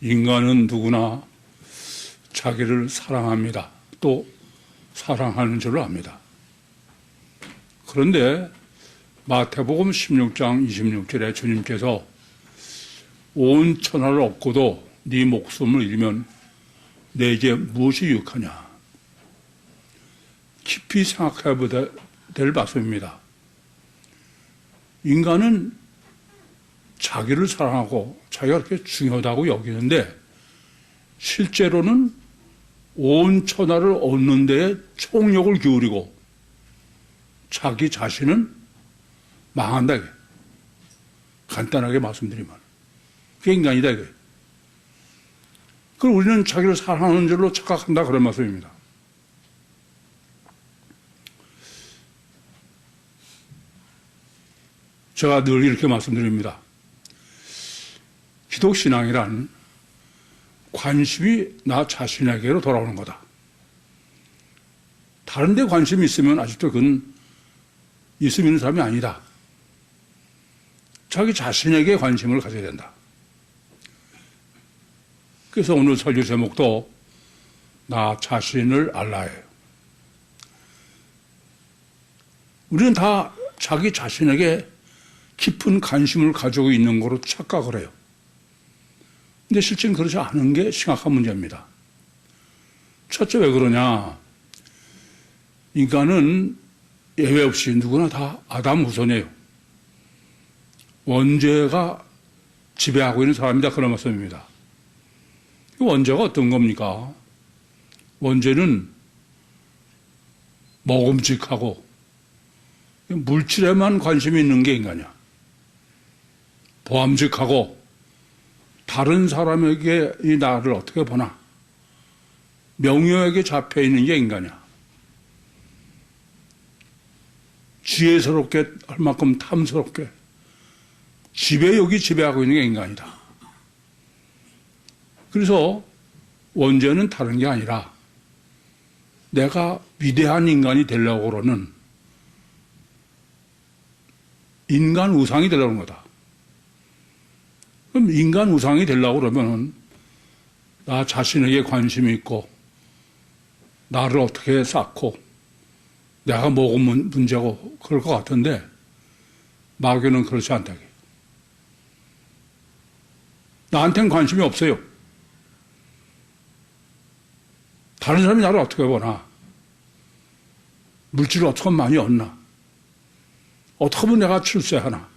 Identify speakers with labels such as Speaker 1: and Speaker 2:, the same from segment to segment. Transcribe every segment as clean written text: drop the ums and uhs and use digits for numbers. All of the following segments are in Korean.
Speaker 1: 인간은 누구나 자기를 사랑합니다. 또 사랑하는 줄로 압니다. 그런데 마태복음 16장 26절에 주님께서 온 천하를 얻고도 네 목숨을 잃으면 내게 무엇이 유익하냐. 깊이 생각해 보야 될 말씀입니다. 인간은 자기를 사랑하고 자기가 그렇게 중요하다고 여기는데 실제로는 온 천하를 얻는 데에 총력을 기울이고 자기 자신은 망한다. 간단하게 말씀드리면. 그게 인간이다. 그걸 우리는 자기를 사랑하는 줄로 착각한다. 그런 말씀입니다. 제가 늘 이렇게 말씀드립니다. 기독신앙이란 관심이 나 자신에게로 돌아오는 거다. 다른 데 관심이 있으면 아직도 그건 예수 믿는 사람이 아니다. 자기 자신에게 관심을 가져야 된다. 그래서 오늘 설교 제목도 나 자신을 알라예요. 우리는 다 자기 자신에게 깊은 관심을 가지고 있는 거로 착각을 해요. 근데 실제는 그렇지 않은 게 심각한 문제입니다. 첫째, 왜 그러냐? 인간은 예외 없이 누구나 다 아담 후손이에요. 원죄가 지배하고 있는 사람이다. 그런 말씀입니다. 원죄가 어떤 겁니까? 원죄는 먹음직하고 물질에만 관심이 있는 게 인간이야. 보암직하고 다른 사람에게 이 나를 어떻게 보나 명예에게 잡혀있는 게 인간이야. 지혜스럽게 할 만큼 탐스럽게 지배욕이 지배하고 있는 게 인간이다. 그래서 원죄는 다른 게 아니라 내가 위대한 인간이 되려고 그러는 인간 우상이 되려는 거다. 그럼 인간 우상이 되려고 그러면 나 자신에게 관심이 있고 나를 어떻게 쌓고 내가 뭐가 문제고 그럴 것 같은데 마귀는 그렇지 않다. 나한테는 관심이 없어요. 다른 사람이 나를 어떻게 보나? 물질을 어떻게 하면 많이 얻나? 어떻게 하면 내가 출세하나?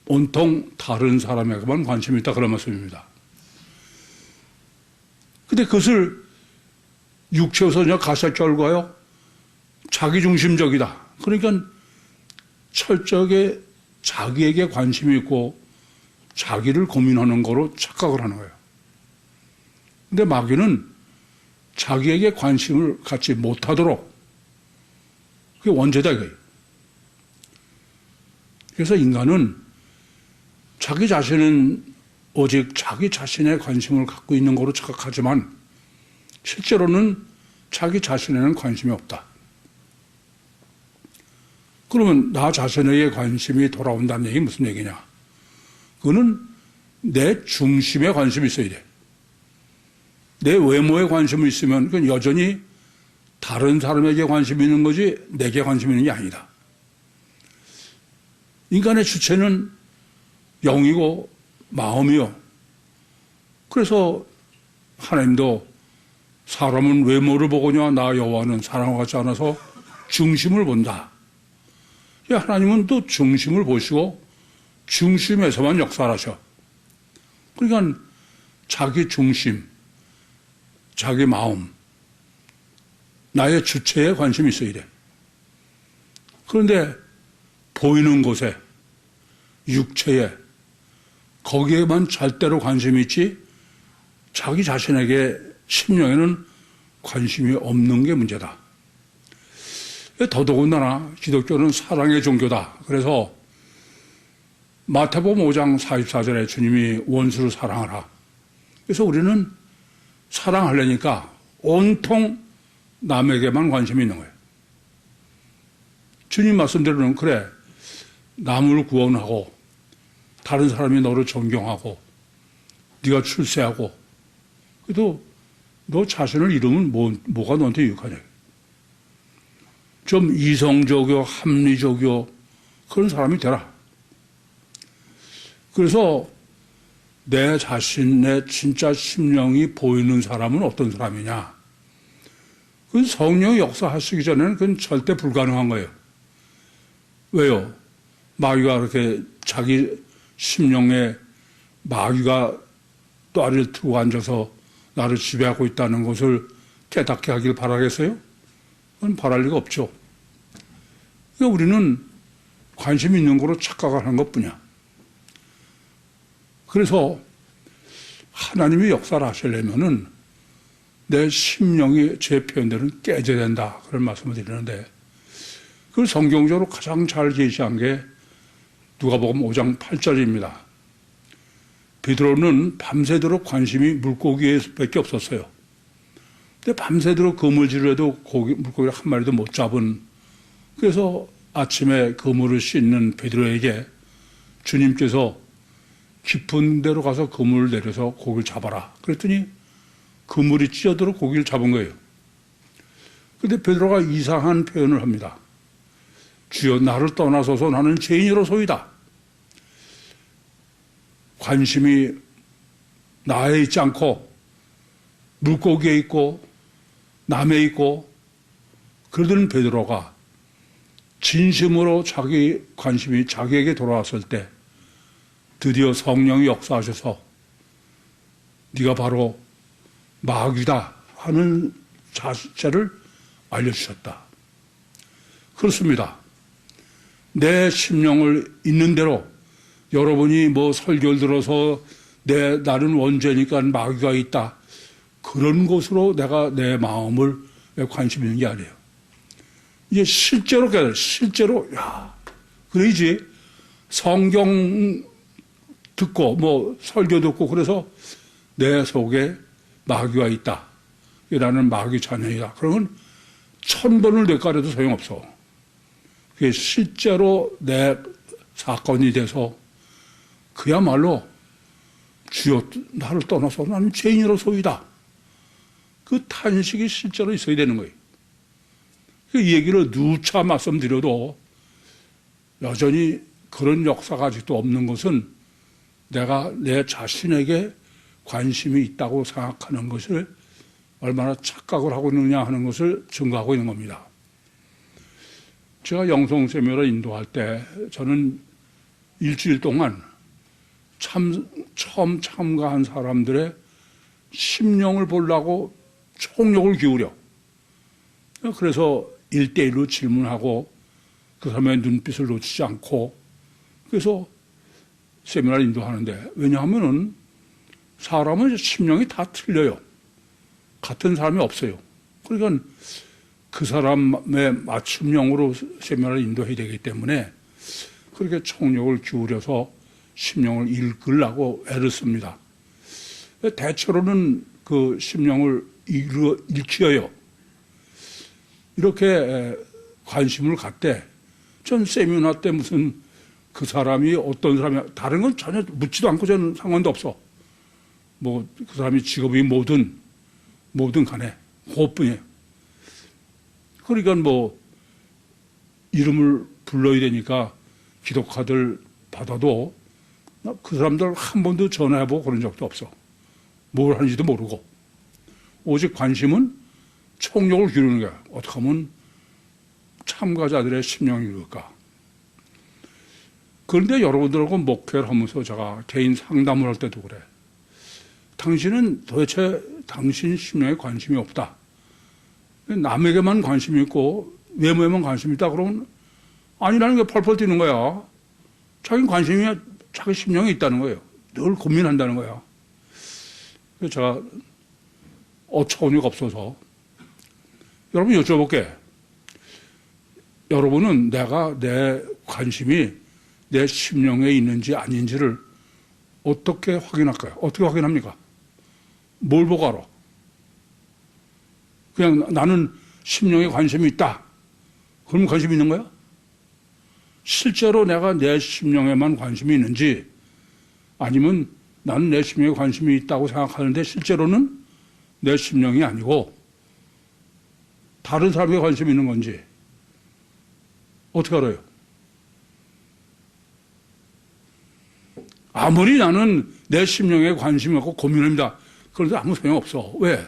Speaker 1: 온통 다른 사람에게만 관심이 있다. 그런 말씀입니다. 근데 그것을 육체에서 가설 결과요? 자기중심적이다. 그러니까 철저하게 자기에게 관심이 있고 자기를 고민하는 거로 착각을 하는 거예요. 근데 마귀는 자기에게 관심을 갖지 못하도록 그게 원죄다 이거예요. 그래서 인간은 자기 자신은 오직 자기 자신의 관심을 갖고 있는 거로 착각하지만 실제로는 자기 자신에는 관심이 없다. 그러면 나 자신에게 관심이 돌아온다는 얘기 무슨 얘기냐? 그거는 내 중심에 관심이 있어야 돼. 내 외모에 관심이 있으면 그건 여전히 다른 사람에게 관심이 있는 거지 내게 관심이 있는 게 아니다. 인간의 주체는 영이고 마음이요. 그래서 하나님도 사람은 외모를 보거냐 나 여호와는 사람과 같지 않아서 중심을 본다. 하나님은 또 중심을 보시고 중심에서만 역사하셔. 그러니까 자기 중심, 자기 마음, 나의 주체에 관심이 있어야 돼. 그런데 보이는 곳에, 육체에, 거기에만 절대로 관심이 있지 자기 자신에게 심령에는 관심이 없는 게 문제다. 더더군다나 기독교는 사랑의 종교다. 그래서 마태복음 5장 44절에 주님이 원수를 사랑하라. 그래서 우리는 사랑하려니까 온통 남에게만 관심이 있는 거예요. 주님 말씀대로는 그래, 남을 구원하고 다른 사람이 너를 존경하고 네가 출세하고 그래도 너 자신을 잃으면 뭐가 너한테 유익하냐. 좀 이성적이요, 합리적이요, 그런 사람이 되라. 그래서 내 자신의 진짜 심령이 보이는 사람은 어떤 사람이냐. 그 성령의 역사하시기 전에는 그건 절대 불가능한 거예요. 왜요? 마귀가 그렇게 자기 심령에 마귀가 또아리를 틀고 앉아서 나를 지배하고 있다는 것을 깨닫게 하길 바라겠어요? 그건 바랄 리가 없죠. 그러니까 우리는 관심 있는 거로 착각을 하는 것뿐이야. 그래서 하나님이 역사를 하시려면은 내 심령이 제 표현대로 깨져야 된다. 그런 말씀을 드리는데 그걸 성경적으로 가장 잘 제시한 게 누가복음 5장 8절입니다. 베드로는 밤새도록 관심이 물고기에밖에 없었어요. 근데 밤새도록 그물질을 해도 물고기를 한 마리도 못 잡은, 그래서 아침에 그물을 씻는 베드로에게 주님께서 깊은 데로 가서 그물을 내려서 고기를 잡아라. 그랬더니 그물이 찢어들어 고기를 잡은 거예요. 근데 베드로가 이상한 표현을 합니다. 주여 나를 떠나소서 나는 죄인이로소이다. 관심이 나에 있지 않고 물고기에 있고 남에 있고, 그러던 베드로가 진심으로 자기 관심이 자기에게 돌아왔을 때 드디어 성령이 역사하셔서 네가 바로 마귀다 하는 자체를 알려주셨다. 그렇습니다. 내 심령을 있는 대로 여러분이 뭐 설교를 들어서 나는 원죄니까 마귀가 있다, 그런 것으로 내가 내 마음을 관심 있는 게 아니에요. 이제 실제로 깨달아요. 실제로 그래야지 성경 듣고 뭐 설교 듣고 그래서 내 속에 마귀가 있다, 나는 마귀 자녀이다, 그러면 1000번을 되깔아도 소용없어. 그게 실제로 내 사건이 돼서 그야말로 주여 나를 떠나서 나는 죄인으로소이다, 그 탄식이 실제로 있어야 되는 거예요. 이 얘기를 누차 말씀드려도 여전히 그런 역사가 아직도 없는 것은 내가 내 자신에게 관심이 있다고 생각하는 것을 얼마나 착각을 하고 있느냐 하는 것을 증거하고 있는 겁니다. 제가 영성 세미나를 인도할 때 저는 일주일 동안 처음 참가한 사람들의 심령을 보려고 총력을 기울여, 그래서 1대1로 질문하고 그 사람의 눈빛을 놓치지 않고, 그래서 세미나를 인도하는데, 왜냐하면은 사람은 심령이 다 틀려요. 같은 사람이 없어요. 그러니까 그 사람의 맞춤형으로 세미나를 인도해야 되기 때문에 그렇게 총력을 기울여서 심령을 읽으려고 애를 씁니다. 대체로는 그 심령을 읽혀요. 이렇게 관심을 갖되, 전 세미나 때 무슨 그 사람이 어떤 사람이, 다른 건 전혀 묻지도 않고 저는 상관도 없어. 뭐 그 사람이 직업이 뭐든 간에 그것뿐이에요. 그러니까 뭐 이름을 불러야 되니까 기독카드를 받아도 그 사람들 한 번도 전화해보고 그런 적도 없어. 뭘 하는지도 모르고. 오직 관심은 총력을 기르는 거야. 어떻게 하면 참가자들의 심령이 이럴까. 그런데 여러분들하고 목회를 하면서 제가 개인 상담을 할 때도 그래. 당신은 도대체 당신 심령에 관심이 없다, 남에게만 관심이 있고 외모에만 관심이 있다, 그러면 아니라는 게 펄펄 뛰는 거야. 자기 관심이 자기 심령에 있다는 거예요. 늘 고민한다는 거야. 그래서 제가 어처구니가 없어서 여러분 여쭤볼게. 여러분은 내가 내 관심이 내 심령에 있는지 아닌지를 어떻게 확인할까요? 어떻게 확인합니까? 뭘 보고 알아? 그냥 나는 심령에 관심이 있다, 그럼 관심이 있는 거야? 실제로 내가 내 심령에만 관심이 있는지, 아니면 나는 내 심령에 관심이 있다고 생각하는데 실제로는 내 심령이 아니고 다른 사람에 관심이 있는 건지 어떻게 알아요? 아무리 나는 내 심령에 관심이 없고 고민합니다. 그런데 아무 소용없어. 왜?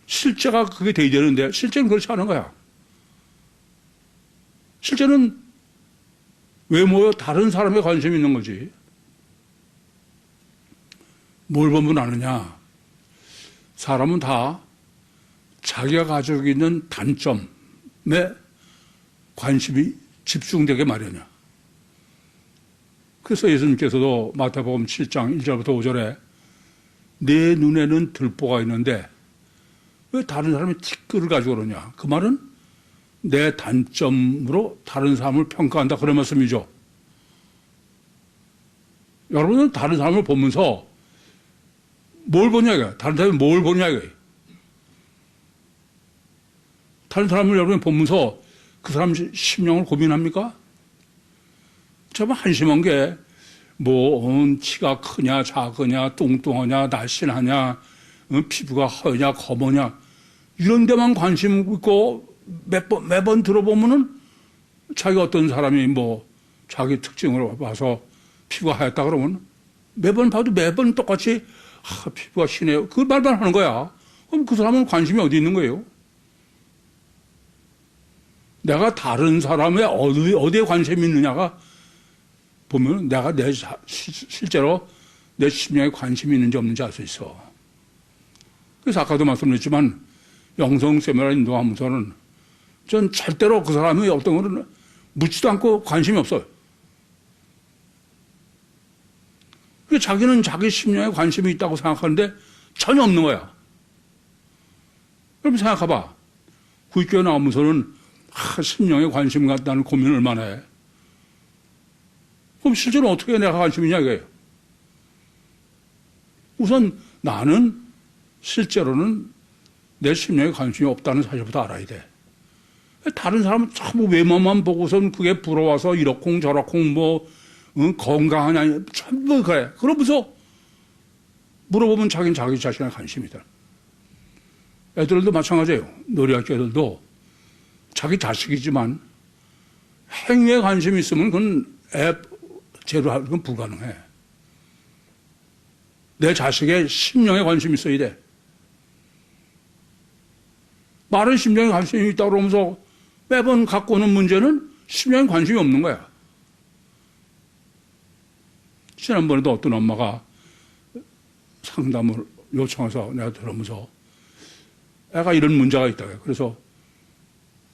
Speaker 1: 실제가 그게 돼야 되는데 실제는 그렇지 않은 거야. 실제는 외모에 다른 사람에 관심이 있는 거지. 뭘 보면 아느냐? 사람은 다 자기가 가지고 있는 단점에 관심이 집중되게 마련이야. 그래서 예수님께서도 마태복음 7장 1절부터 5절에 내 눈에는 들보가 있는데 왜 다른 사람이 티끌을 가지고 그러냐. 그 말은 내 단점으로 다른 사람을 평가한다 그런 말씀이죠. 여러분은 다른 사람을 보면서 뭘 보냐 이거야. 다른 사람이 뭘 보냐 이거야. 다른 사람을 여러분이 보면서 그 사람 심령을 고민합니까? 참 한심한 게 키가 크냐 작으냐 뚱뚱하냐 날씬하냐 피부가 허냐 검으냐 이런 데만 관심 있고 매번 들어보면은 자기가 어떤 사람이 자기 특징으로 봐서 피부가 하얗다 그러면 매번 봐도 매번 똑같이 피부가 시네요. 그 말만 하는 거야. 그럼 그 사람은 관심이 어디 있는 거예요? 내가 다른 사람의 어디에 관심이 있느냐가 보면 내가 실제로 내 심령에 관심이 있는지 없는지 알 수 있어. 그래서 아까도 말씀드렸지만 영성 세미나 인도하면서는 전 절대로 그 사람이 어떤 거는 묻지도 않고 관심이 없어요. 자기는 자기 심령에 관심이 있다고 생각하는데 전혀 없는 거야. 그럼 생각해봐. 구익교회 나오면서는 심령에 관심 갖다는 고민을 얼마나 해. 그럼 실제로 어떻게 내가 관심이 있냐 이거예요. 우선 나는 실제로는 내 심령에 관심이 없다는 사실부터 알아야 돼. 다른 사람은 전부 외모만 보고선 그게 부러워서 이렇콩 저렇콩 건강하냐 전부 그래. 그러면서 물어보면 자기는 자기 자신에 관심이 돼. 애들도 마찬가지예요. 노래학교 애들도 자기 자식이지만 행위에 관심이 있으면 그건 제로 하는 건 불가능해. 내 자식의 심령에 관심이 있어야 돼. 말은 심령에 관심이 있다고 그러면서 매번 갖고 오는 문제는 심령에 관심이 없는 거야. 지난번에도 어떤 엄마가 상담을 요청해서 내가 들으면서 애가 이런 문제가 있다. 그래서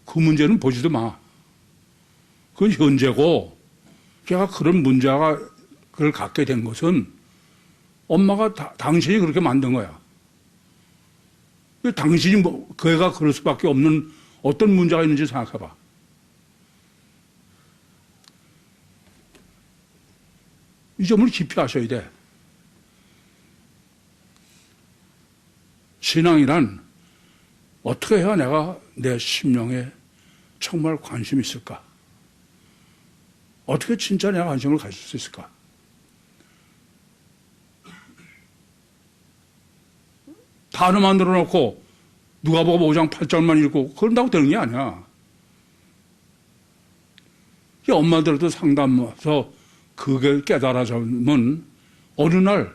Speaker 1: 그 문제는 보지도 마. 그건 현재고 걔가 그런 문제가 그걸 갖게 된 것은 엄마가 당신이 그렇게 만든 거야. 당신이 그 애가 그럴 수밖에 없는 어떤 문제가 있는지 생각해봐. 이 점을 깊이 아셔야 돼. 신앙이란 어떻게 해야 내가 내 심령에 정말 관심이 있을까? 어떻게 진짜 내가 관심을 가질 수 있을까? 단어만 늘어놓고 누가 보고 5장 8장만 읽고 그런다고 되는 게 아니야. 엄마들도 상담해서 그게 깨달아지면 어느 날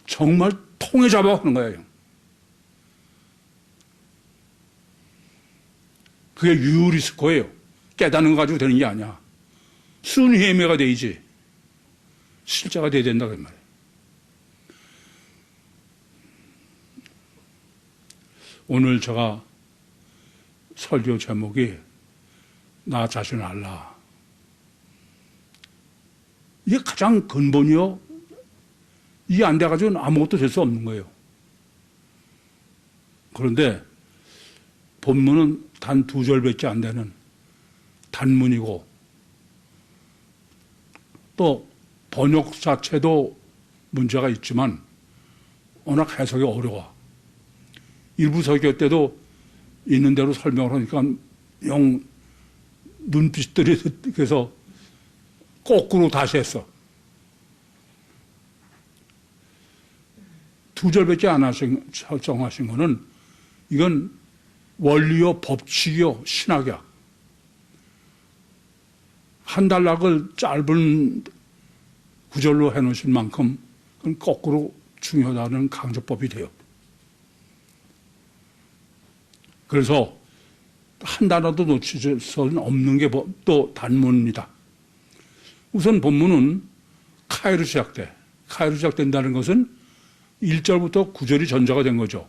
Speaker 1: 정말 통에 잡아 하는 거예요. 그게 유리스코예요. 깨닫는 거 가지고 되는 게 아니야. 순회매가 되지. 실제가 돼야 된다 그 말이에요. 오늘 제가 설교 제목이 나 자신을 알라. 이게 가장 근본이요. 이게 안 돼가지고는 아무것도 될 수 없는 거예요. 그런데 본문은 단 2절밖에 안 되는 단문이고 또 번역 자체도 문제가 있지만 워낙 해석이 어려워. 일부 설교 때도 있는 대로 설명을 하니까 영 눈빛들이 그래서 거꾸로 다시 했어. 두 절밖에 안 하신, 설정하신 거는 이건 원리요, 법칙이요, 신학이야. 한 단락을 짧은 구절로 해놓으신 만큼 그건 거꾸로 중요하다는 강조법이 돼요. 그래서 한 단어도 놓칠 수는 없는 게 또 단문입니다. 우선 본문은 카이로 시작돼. 카이로 시작된다는 것은 1절부터 9절이 전제가 된 거죠.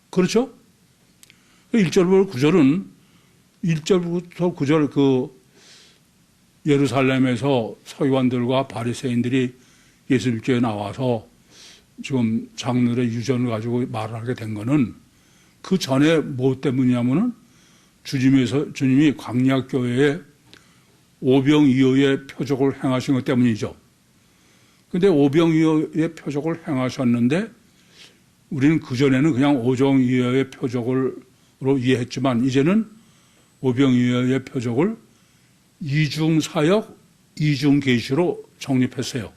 Speaker 1: 그렇죠? 1절부터 9절은 1절부터 9절 그 예루살렘에서 서기관들과 바리새인들이 예수님께 나와서 지금 장로의 유전을 가지고 말을 하게 된 거는 그 전에 뭐 때문이냐면은 주님이 광야교회에 오병이어의 표적을 행하신 것 때문이죠. 근데 오병이어의 표적을 행하셨는데 우리는 그전에는 그냥 오병이어의 표적으로 이해했지만 이제는 오병이어의 표적을 이중사역, 이중계시로 정립했어요.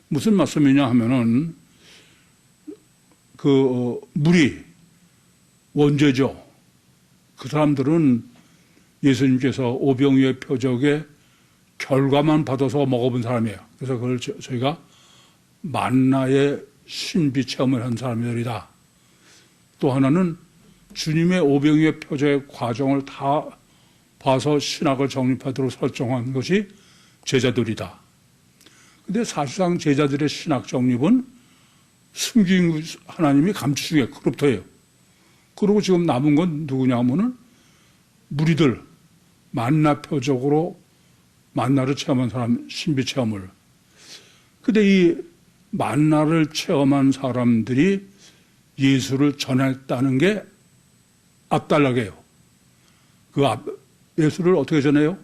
Speaker 1: 무슨 말씀이냐 하면은 물이 원죄죠. 그 사람들은 예수님께서 오병이어의 표적의 결과만 받아서 먹어본 사람이에요. 그래서 그걸 저희가 만나의 신비 체험을 한 사람들이다. 또 하나는 주님의 오병이어의 표적의 과정을 다 봐서 신학을 정립하도록 설정한 것이 제자들이다. 근데 사실상 제자들의 신학 정립은 숨긴 하나님이 감추신 게 그룹터예요. 그리고 지금 남은 건 누구냐 하면은 무리들, 만나 표적으로 만나를 체험한 사람, 신비 체험을. 근데 이 만나를 체험한 사람들이 예수를 전했다는 게 앞달락이에요. 예수를 어떻게 전해요?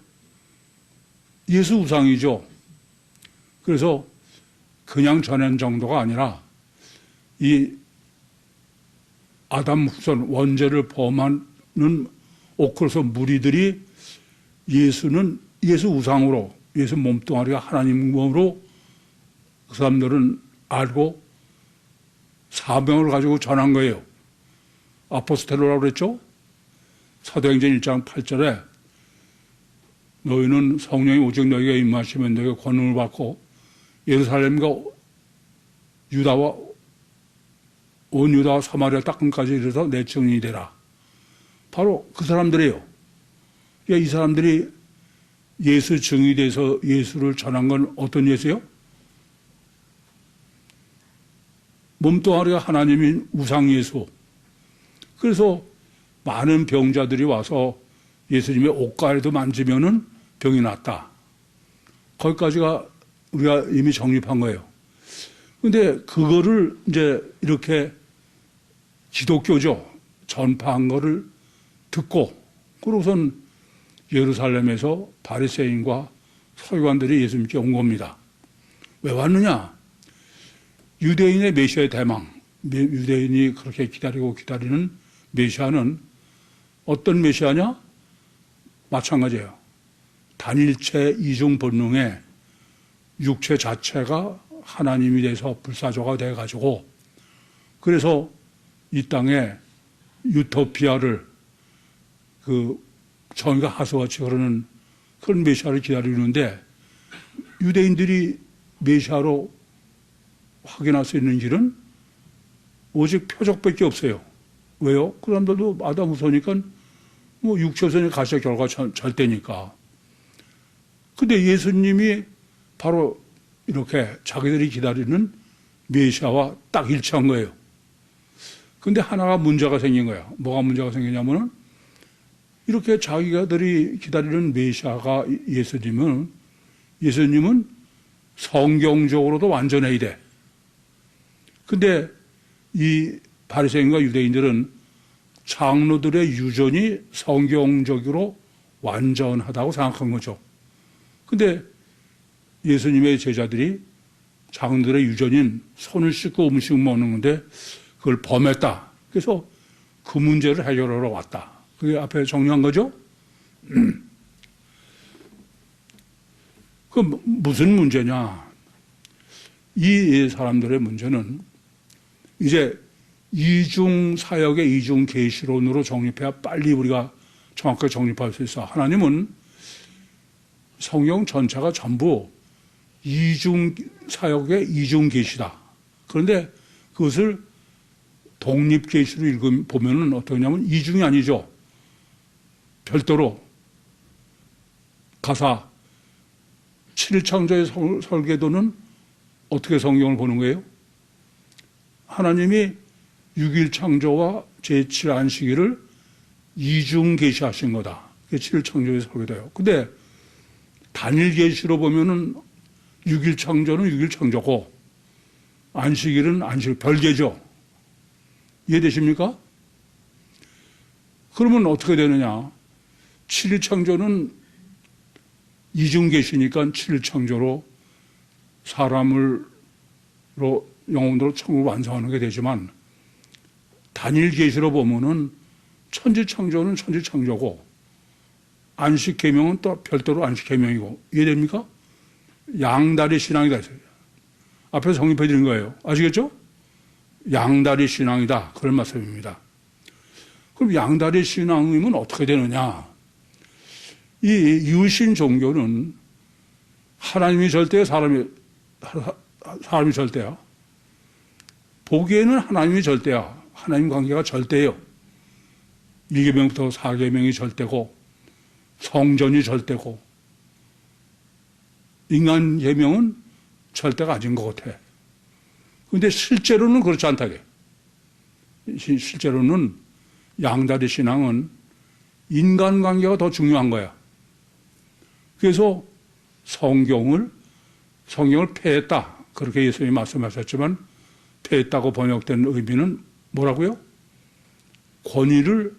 Speaker 1: 예수 우상이죠. 그래서 그냥 전한 정도가 아니라 이 아담 후손 원죄를 범하는 오크로서 무리들이 예수 우상으로, 예수 몸뚱아리가 하나님 몸으로 그 사람들은 알고 사명을 가지고 전한 거예요. 아포스텔로라고 그랬죠? 사도행전 1장 8절에 너희는 성령이 오직 너희에게 임하시면 너희가 권능을 받고 예루살렘과 온 유다와 사마리아 땅끝까지 이르러서 내 증인이 되라. 바로 그 사람들이에요. 이 사람들이 예수 증인이 돼서 예수를 전한 건 어떤 예수요? 몸뚱아리가 하나님인 우상 예수. 그래서 많은 병자들이 와서 예수님의 옷가에도 만지면은 병이 낫다. 거기까지가 우리가 이미 정립한 거예요. 근데 그거를 이제 이렇게 기독교죠. 전파한 거를 듣고, 그러고선 예루살렘에서 바리새인과 서기관들이 예수님께 온 겁니다. 왜 왔느냐? 유대인의 메시아의 대망, 유대인이 그렇게 기다리는 메시아는 어떤 메시아냐? 마찬가지예요. 단일체 이중 본능에 육체 자체가 하나님이 돼서 불사조가 돼가지고, 그래서 이 땅에 유토피아를 정의가 하수같이 흐르는 그런 메시아를 기다리는데, 유대인들이 메시아로 확인할 수 있는 길은 오직 표적밖에 없어요. 왜요? 그 사람들도 아담 후손이니까 육체선의 가시의 결과 절대니까. 근데 예수님이 바로 이렇게 자기들이 기다리는 메시아와 딱 일치한 거예요. 근데 하나가 문제가 생긴 거야. 뭐가 문제가 생기냐면은 이렇게 자기들이 기다리는 메시아가 예수님은 성경적으로도 완전해야 돼. 근데 이 바리새인과 유대인들은 장로들의 유전이 성경적으로 완전하다고 생각한 거죠. 근데 예수님의 제자들이 장로들의 유전인 손을 씻고 음식 먹는 건데 그걸 범했다. 그래서 그 문제를 해결하러 왔다. 그게 앞에 정리한 거죠? 그 무슨 문제냐? 이 사람들의 문제는 이제 이중 사역의 이중 계시론으로 정립해야 빨리 우리가 정확하게 정립할 수 있어. 하나님은 성경 전체가 전부 이중 사역의 이중 계시다. 그런데 그것을 독립 계시로 보면은 어떠냐면 이중이 아니죠. 별도로 가사 7창조의 설계도는 어떻게 성경을 보는 거예요? 하나님이 6일 창조와 제7 안식일을 이중 계시하신 거다. 그게 7창조의 설계도예요. 근데 단일 계시로 보면은 6일 창조는 6일 창조고 안식일은 안식일 별개죠. 이해되십니까? 그러면 어떻게 되느냐? 7일 창조는 이중 계시니까 7일 창조로 사람을 영혼으로 천국을 완성하는 게 되지만 단일 계시로 보면은 천지 창조는 천지 창조고 안식 계명은 또 별도로 안식 계명이고 이해됩니까? 양다리 신앙이다. 앞에서 성립해 드린 거예요. 아시겠죠? 양다리 신앙이다. 그런 말씀입니다. 그럼 양다리 신앙이면 어떻게 되느냐? 이 유신 종교는 하나님이 절대야, 사람이 절대야. 보기에는 하나님이 절대야. 하나님 관계가 절대예요. 1계명부터 4계명이 절대고 성전이 절대고 인간 계명은 절대가 아닌 것 같아. 그런데 실제로는 그렇지 않다게. 실제로는 양다리 신앙은 인간관계가 더 중요한 거야. 그래서 성경을 폐했다. 그렇게 예수님이 말씀하셨지만 폐했다고 번역된 의미는 뭐라고요? 권위를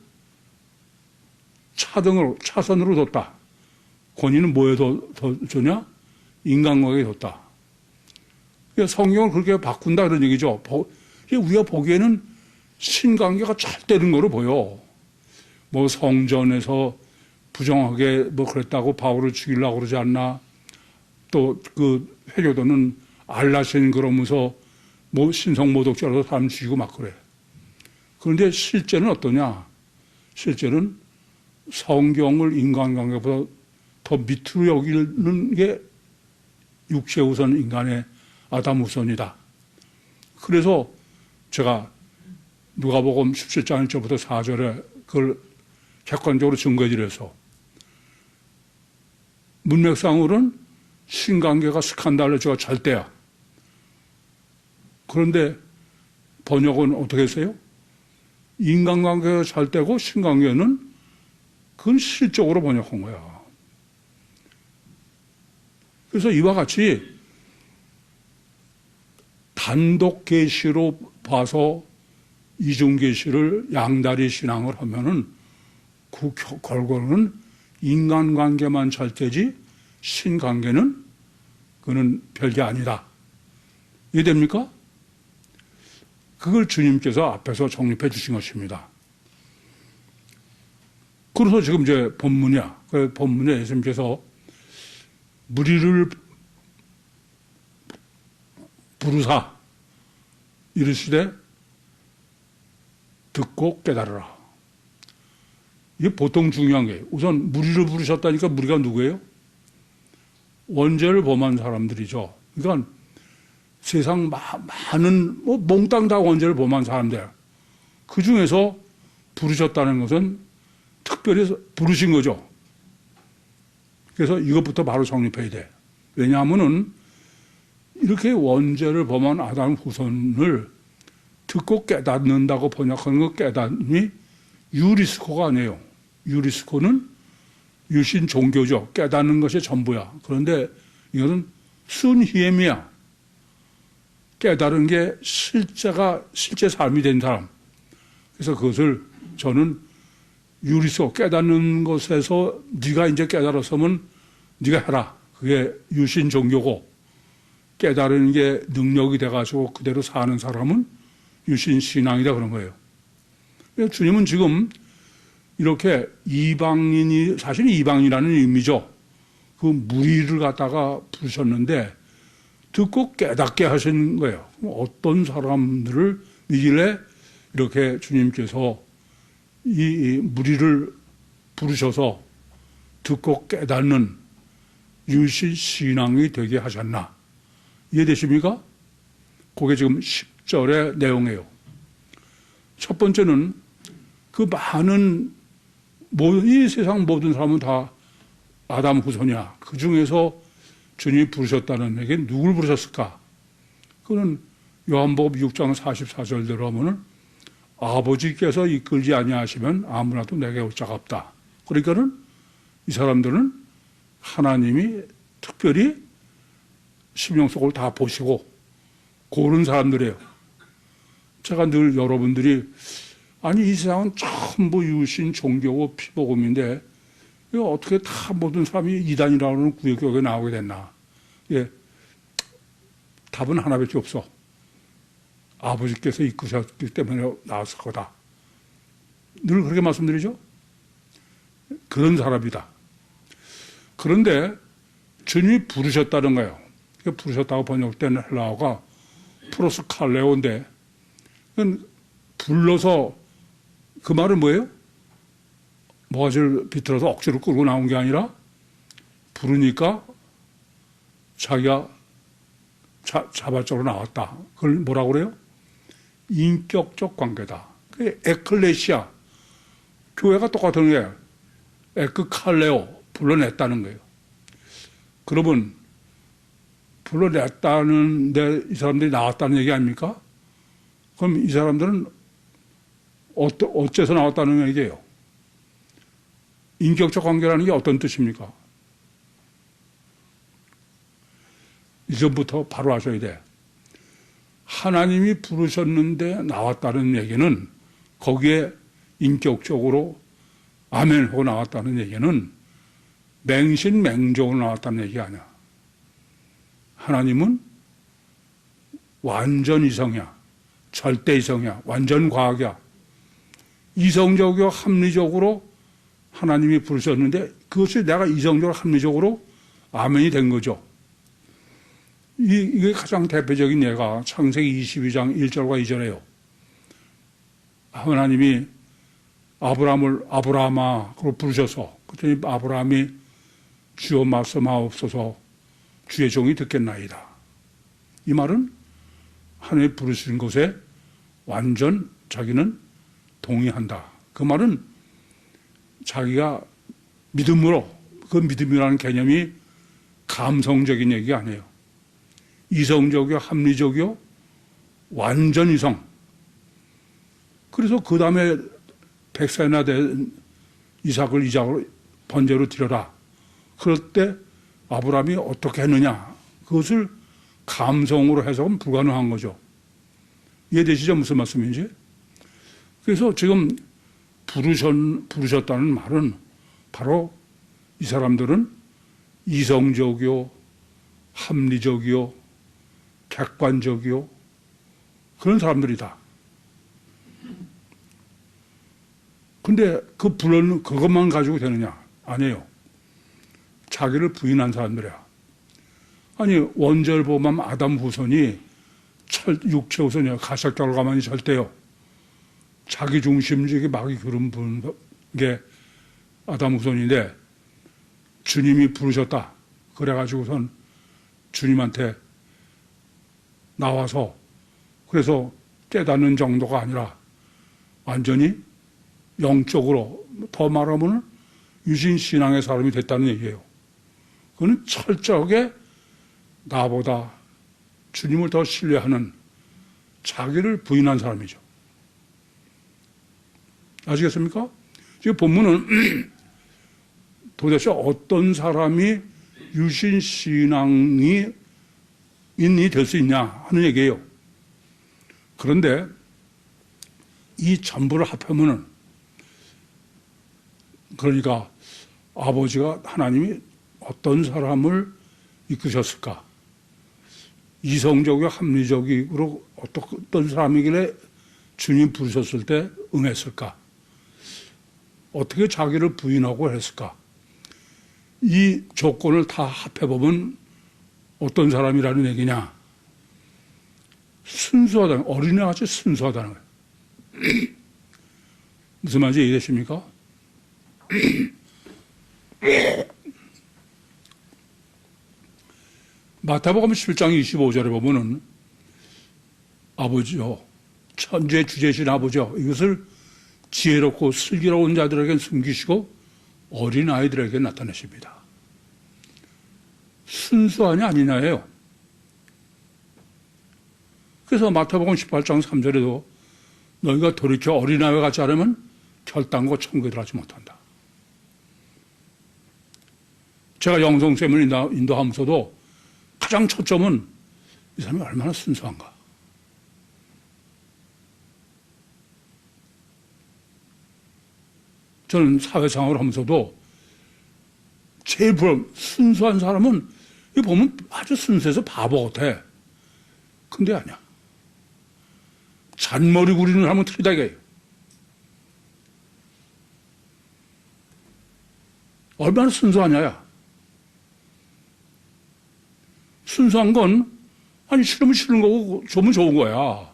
Speaker 1: 차선으로 뒀다. 권위는 뭐에 더 주냐? 인간관계에 뒀다. 성경을 그렇게 바꾼다 그런 얘기죠. 우리가 보기에는 신관계가 잘 되는 거로 보여. 뭐 성전에서 부정하게 뭐 그랬다고 바울을 죽이려고 그러지 않나. 또 그 회교도는 알라신 그러면서 뭐 신성모독죄라서 사람 죽이고 막 그래. 그런데 실제는 어떠냐? 실제는 성경을 인간관계보다 더 밑으로 여기는 게 육체 우선 인간의 아담 우선이다. 그래서 제가 누가복음 17장 1절부터 4절에 그걸 객관적으로 증거해 드려서 문맥상으로는 신관계가 스칸달레즈가 절대야. 그런데 번역은 어떻게 했어요? 인간관계가 절대고 신관계는 그건 실적으로 번역한 거야. 그래서 이와 같이 단독 계시로 봐서 이중 계시를 양다리 신앙을 하면은 그 결과는 인간관계만 절대지 신관계는 그는 별게 아니다. 이해됩니까? 그걸 주님께서 앞에서 정립해 주신 것입니다. 그래서 지금 이제 본문이야. 그 본문에 예수님께서 무리를 부르사 이르시되 듣고 깨달으라. 이게 보통 중요한 거예요. 우선 무리를 부르셨다니까 무리가 누구예요? 원죄를 범한 사람들이죠. 그러니까 세상 많은 뭐 몽땅 다 원죄를 범한 사람들. 그 중에서 부르셨다는 것은 특별히 부르신 거죠. 그래서 이것부터 바로 정립해야 돼. 왜냐하면은 이렇게 원죄를 범한 아담 후손을 듣고 깨닫는다고 번역하는 것 깨닫음이 유리스코가 아니에요. 유리스코는 유신 종교죠. 깨닫는 것이 전부야. 그런데 이것은 순히엠이야. 깨달은 게 실제 삶이 된 사람. 그래서 그것을 저는 유리스코 깨닫는 것에서 네가 이제 깨달았으면 네가 해라. 그게 유신 종교고 깨달은 게 능력이 돼가지고 그대로 사는 사람은 유신 신앙이다 그런 거예요. 주님은 지금 이렇게 이방인이 사실 이방이라는 의미죠. 그 무리를 갖다가 부르셨는데 듣고 깨닫게 하신 거예요. 어떤 사람들을 이길래 이렇게 주님께서 이 무리를 부르셔서 듣고 깨닫는 유신 신앙이 되게 하셨나? 이해되십니까? 그게 지금 10절의 내용이에요. 첫 번째는 그 많은 이 세상 모든 사람은 다 아담 후손이야. 그 중에서 주님이 부르셨다는 얘기 누굴 부르셨을까? 그는 요한복음 6장 44절대로 하면은 아버지께서 이끌지 아니하시면 아무나도 내게 올 자가 없다. 그러니까는 이 사람들은 하나님이 특별히 심령 속을 다 보시고 고른 사람들이에요. 제가 늘 여러분들이 아니 이 세상은 전부 유신 종교고 피복음인데 이거 어떻게 다 모든 사람이 이단이라는 구역에 나오게 됐나? 예, 답은 하나밖에 없어. 아버지께서 이끄셨기 때문에 나왔을 거다. 늘 그렇게 말씀드리죠. 그런 사람이다. 그런데 주님이 부르셨다는 거예요. 부르셨다고 번역된 헬라어가 프로스칼레오인데 불러서 그 말은 뭐예요? 뭐가지를 비틀어서 억지로 끌고 나온 게 아니라 부르니까 자기가 자발적으로 나왔다. 그걸 뭐라고 그래요? 인격적 관계다. 그게 에클레시아. 교회가 똑같은 거예요. 에크칼레오. 불러냈다는 거예요. 그러면 불러냈다는데 이 사람들이 나왔다는 얘기 아닙니까? 그럼 이 사람들은 어째서 나왔다는 얘기예요? 인격적 관계라는 게 어떤 뜻입니까? 이전부터 바로 하셔야 돼. 하나님이 부르셨는데 나왔다는 얘기는 거기에 인격적으로 아멘 하고 나왔다는 얘기는 맹신맹적으로 나왔다는 얘기가 아니야. 하나님은 완전 이성이야. 절대 이성이야. 완전 과학이야. 이성적이고 합리적으로 하나님이 부르셨는데 그것이 내가 이성적으로 합리적으로 아멘이 된 거죠. 이게 가장 대표적인 예가 창세기 22장 1절과 2절이에요. 하나님이 아브라함을 아브라함아 그로 부르셔서 그랬더니 아브라함이 주여 말씀하옵소서 주의 종이 듣겠나이다. 이 말은 하나님이 부르신 것에 완전 자기는 동의한다. 그 말은 자기가 믿음으로 그 믿음이라는 개념이 감성적인 얘기가 아니에요. 이성적이요, 합리적이요, 완전 이성. 그래서 그 다음에 100세나 된 이삭을 번제로 드려라. 그럴 때 아브라함이 어떻게 했느냐. 그것을 감성으로 해석은 불가능한 거죠. 이해되시죠? 무슨 말씀인지? 그래서 지금 부르셨다는 말은 바로 이 사람들은 이성적이요, 합리적이요, 객관적이요, 그런 사람들이다. 근데 그것만 가지고 되느냐? 아니에요. 자기를 부인한 사람들이야. 아니, 원죄를 보면 아담 후손이 육체 후손이야. 가설 결과만이 절대요. 자기 중심적인 막이 그런 게 아담 후손인데 주님이 부르셨다. 그래가지고선 주님한테 나와서 그래서 깨닫는 정도가 아니라 완전히 영적으로 더 말하면 유신신앙의 사람이 됐다는 얘기예요. 그는 철저하게 나보다 주님을 더 신뢰하는 자기를 부인한 사람이죠. 아시겠습니까? 지금 본문은 도대체 어떤 사람이 유신신앙이 인이 될 수 있냐 하는 얘기예요. 그런데 이 전부를 합하면은 그러니까 아버지가 하나님이 어떤 사람을 이끄셨을까? 이성적이고 합리적으로 어떤 사람이길래 주님 부르셨을 때 응했을까? 어떻게 자기를 부인하고 했을까? 이 조건을 다 합해보면 어떤 사람이라는 얘기냐? 순수하다는, 어린애같이 순수하다는 거예요. 무슨 말인지 이해되십니까? 마태복음 11장 25절에 보면은 아버지요, 천지의 주제신 아버지요, 이것을 지혜롭고 슬기로운 자들에게 숨기시고 어린 아이들에게 나타내십니다. 순수하냐 아니냐예요. 그래서 마태복음 18장 3절에도 너희가 돌이켜 어린아이와 같지 않으면 결단코 천국에 들어가지 못한다. 제가 영성쌤을 인도하면서도 가장 초점은 이 사람이 얼마나 순수한가. 저는 사회생활을 하면서도 제일 순수한 사람은 이 보면 아주 순수해서 바보 같아. 근데 아니야. 잔머리 구리는 사람은 틀리다 이거예요. 얼마나 순수하냐야. 순수한 건 아니 싫으면 싫은 거고 좋으면 좋은 거야.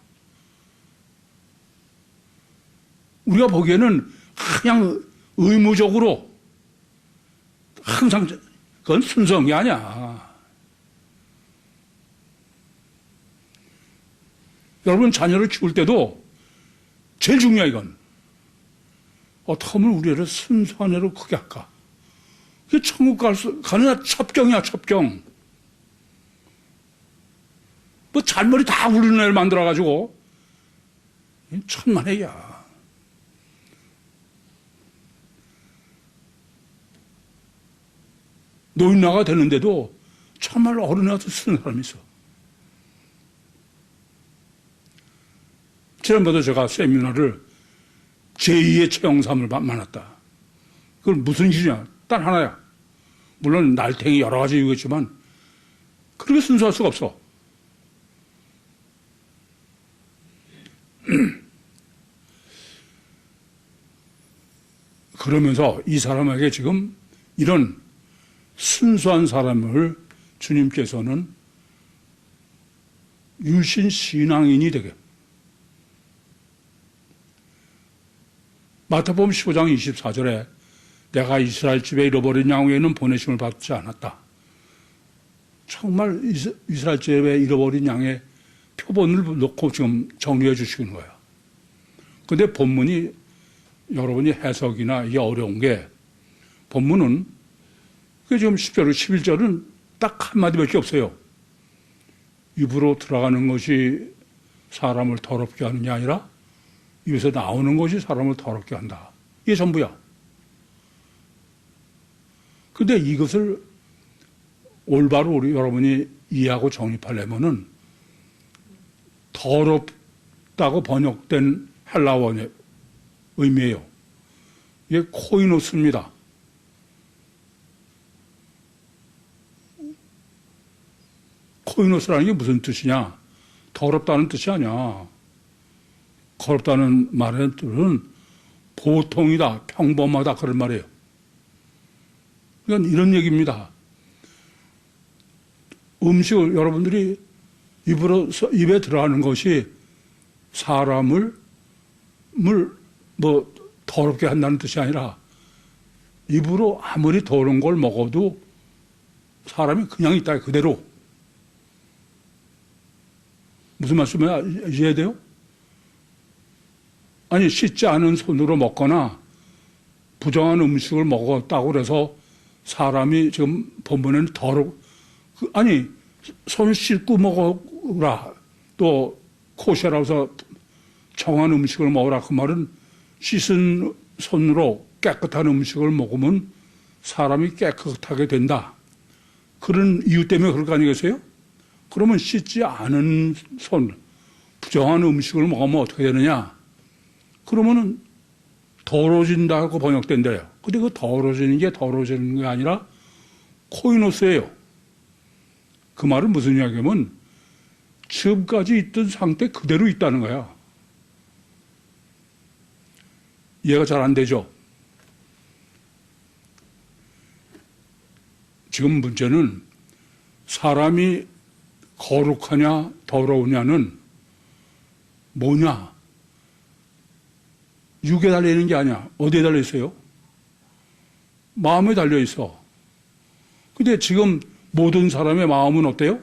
Speaker 1: 우리가 보기에는 그냥 의무적으로 항상 그건 순수한 게 아니야. 여러분 자녀를 키울 때도 제일 중요한 이건 어떻게 하면 우리 애를 순수한 애로 크게 할까. 그게 천국 가는 첩경이야, 첩경. 뭐 잔머리 다 우리는 애를 만들어가지고 천만에야. 노인나가 되는데도 정말로 어른애한테 쓰는 사람이 있어. 지난번에 제가 세미나를 제2의 최영삼을 만났다. 그건 무슨 일이냐? 단 하나야. 물론 날탱이 여러 가지 이유겠지만 그렇게 순수할 수가 없어. 그러면서 이 사람에게 지금 이런 순수한 사람을 주님께서는 유신 신앙인이 되게. 마태복음 15장 24절에 내가 이스라엘 집에 잃어버린 양 외에는 보내심을 받지 않았다. 정말 이스라엘 집에 잃어버린 양의 표본을 놓고 지금 정리해 주시는 거야. 근데 본문이 여러분이 해석이나 이게 어려운 게 본문은 그 지금 10절, 11절은 딱 한마디밖에 없어요. 입으로 들어가는 것이 사람을 더럽게 하는 게 아니라 입에서 나오는 것이 사람을 더럽게 한다. 이게 전부야. 근데 이것을 올바로 우리 여러분이 이해하고 정립하려면은 더럽다고 번역된 헬라어의 의미예요. 이게 코이노스입니다. 코이노스라는 게 무슨 뜻이냐? 더럽다는 뜻이 아니야. 더럽다는 말의 뜻은 보통이다, 평범하다 그런 말이에요. 그러니까 이런 얘기입니다. 음식을 여러분들이 입에 들어가는 것이 사람을 뭐 더럽게 한다는 뜻이 아니라 입으로 아무리 더러운 걸 먹어도 사람이 그냥 있다 그대로. 무슨 말씀이야? 이해돼요? 아니 씻지 않은 손으로 먹거나 부정한 음식을 먹었다고 그래서 사람이 지금 본문에는 아니 손 씻고 먹어라, 또 코셔라고 해서 정한 음식을 먹어라, 그 말은 씻은 손으로 깨끗한 음식을 먹으면 사람이 깨끗하게 된다, 그런 이유 때문에 그럴 거 아니겠어요? 그러면 씻지 않은 손, 부정한 음식을 먹으면 어떻게 되느냐? 그러면은 더러워진다고 번역된대요. 근데 그 더러워지는 게 아니라 코이노스예요. 그 말은 무슨 이야기냐면 지금까지 있던 상태 그대로 있다는 거야. 이해가 잘 안 되죠? 지금 문제는 사람이 거룩하냐 더러우냐는 뭐냐? 육에 달려있는 게 아니야. 어디에 달려있어요? 마음에 달려있어. 근데 지금 모든 사람의 마음은 어때요?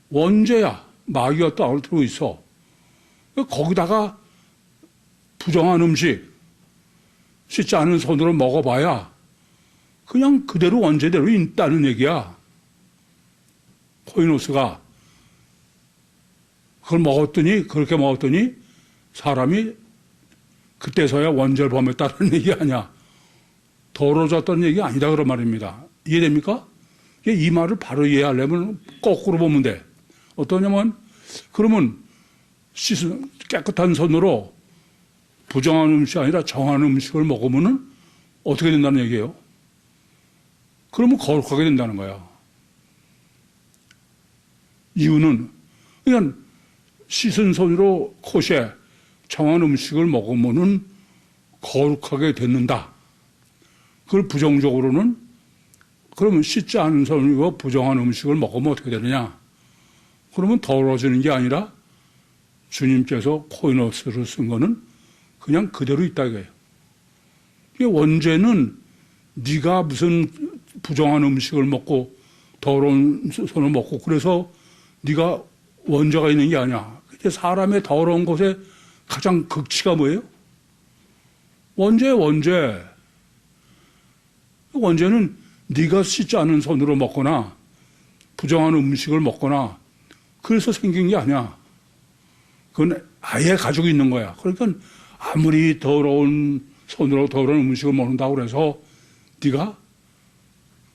Speaker 1: 원죄야. 마귀가 또 얽히고 있어. 거기다가 부정한 음식, 씻지 않은 손으로 먹어봐야 그냥 그대로 원죄대로 있다는 얘기야. 코이노스가 그렇게 먹었더니 사람이 그때서야 원죄를 범했다는 얘기 아니야. 더러워졌다는 얘기 아니다 그런 말입니다. 이해됩니까? 이 말을 바로 이해하려면 거꾸로 보면 돼. 어떠냐면 그러면 깨끗한 손으로 부정한 음식이 아니라 정한 음식을 먹으면 어떻게 된다는 얘기예요? 그러면 거룩하게 된다는 거야. 이유는 그냥 씻은 손으로 코시에 정한 음식을 먹으면 거룩하게 됐는다. 그걸 부정적으로는 그러면 씻지 않은 손으로 부정한 음식을 먹으면 어떻게 되느냐? 그러면 더러워지는 게 아니라 주님께서 코이노스를 쓴 거는 그냥 그대로 있다 이거예요. 원죄는 네가 무슨 부정한 음식을 먹고 더러운 손을 먹고 그래서 네가 원죄가 있는 게 아니야. 사람의 더러운 곳에 가장 극치가 뭐예요? 원죄. 원죄는 네가 씻지 않은 손으로 먹거나 부정한 음식을 먹거나 그래서 생긴 게 아니야. 그건 아예 가지고 있는 거야. 그러니까 아무리 더러운 손으로 더러운 음식을 먹는다고 해서 네가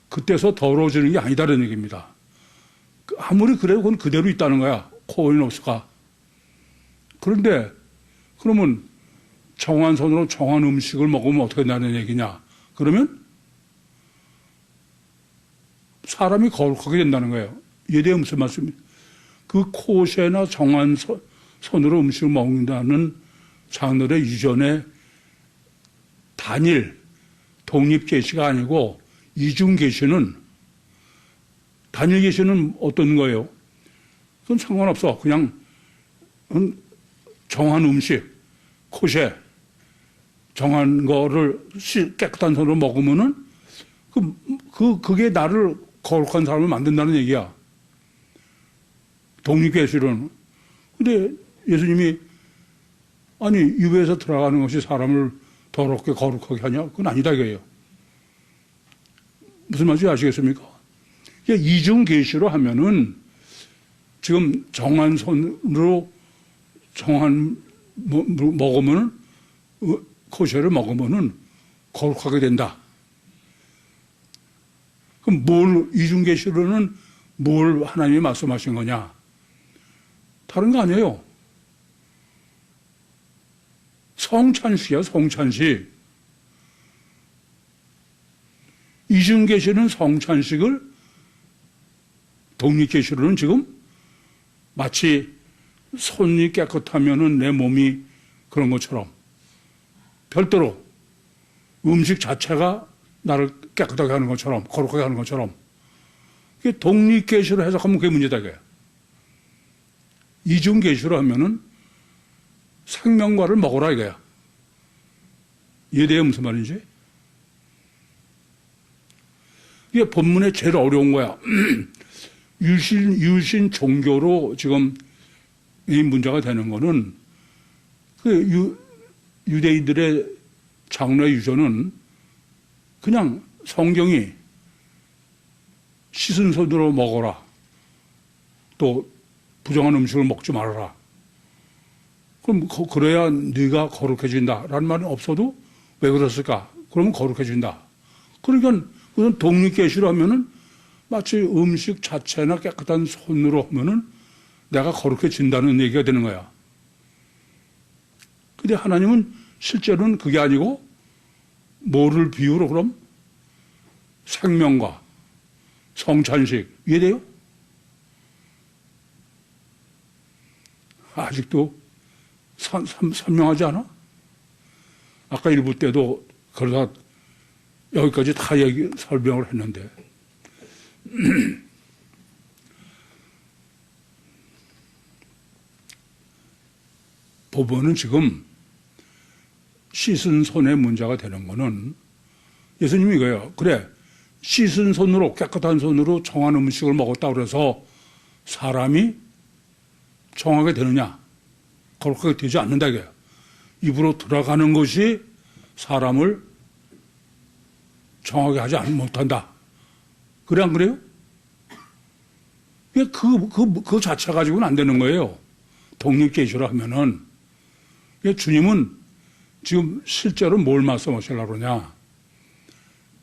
Speaker 1: 그때서 더러워지는 게 아니다라는 얘기입니다. 아무리 그래도 그건 그대로 있다는 거야. 코이노스가. 그런데 그러면 정한 손으로 정한 음식을 먹으면 어떻게 된다는 얘기냐? 그러면 사람이 거룩하게 된다는 거예요. 이에 무슨 말씀입니까? 그 코셰나 정한 손으로 음식을 먹는다는 장르의 이전에 단일 독립계시가 아니고 이중계시는 단일 계시는 어떤 거예요? 그건 상관없어. 그냥 정한 음식, 코셰 정한 거를 깨끗한 손으로 먹으면은 그게 나를 거룩한 사람을 만든다는 얘기야. 독립계시로는. 근데 예수님이 아니 유배에서 들어가는 것이 사람을 더럽게 거룩하게 하냐? 그건 아니다 이거예요. 무슨 말인지 아시겠습니까? 이중계시로 하면은 지금 정한 손으로 정한 먹으면은 코셰를 먹으면은 거룩하게 된다. 그럼 이중계시로는 뭘 하나님이 말씀하신 거냐? 다른 거 아니에요. 성찬식이야, 성찬식. 이중계시는 성찬식을 독립계시로는 지금 마치 손이 깨끗하면은 내 몸이 그런 것처럼 별도로 음식 자체가 나를 깨끗하게 하는 것처럼 거룩하게 하는 것처럼 독립계시로 해석하면 그게 문제다 이거야. 이중계시로 하면은 생명과를 먹어라 이거야. 이해돼요 무슨 말인지? 이게 본문에 제일 어려운 거야. 유신 종교로 지금 이 문제가 되는 거는 유대인들의 장래 유전은 그냥 성경이 씻은 손으로 먹어라. 또 부정한 음식을 먹지 말아라. 그럼 그래야 네가 거룩해진다라는 말은 없어도 왜 그랬을까? 그러면 거룩해진다. 그러니까 그건 독립계시로 하면은 마치 음식 자체나 깨끗한 손으로 하면은 내가 거룩해진다는 얘기가 되는 거야. 근데 하나님은 실제로는 그게 아니고 뭐를 비유로 그럼? 생명과 성찬식. 이해돼요? 아직도 선명하지 않아? 아까 일부 때도 그러다 여기까지 다 설명을 했는데. 법원은 지금 씻은 손의 문제가 되는 거는 예수님이 이거예요. 그래, 씻은 손으로, 깨끗한 손으로 정한 음식을 먹었다 그래서 사람이 정하게 되느냐? 그렇게 되지 않는다 이거예요. 입으로 들어가는 것이 사람을 정하게 하지 못한다. 그래 안 그래요? 그 자체 가지고는 안 되는 거예요. 독립계시로 하면은. 주님은 지금 실제로 뭘 말씀하시려고 그러냐.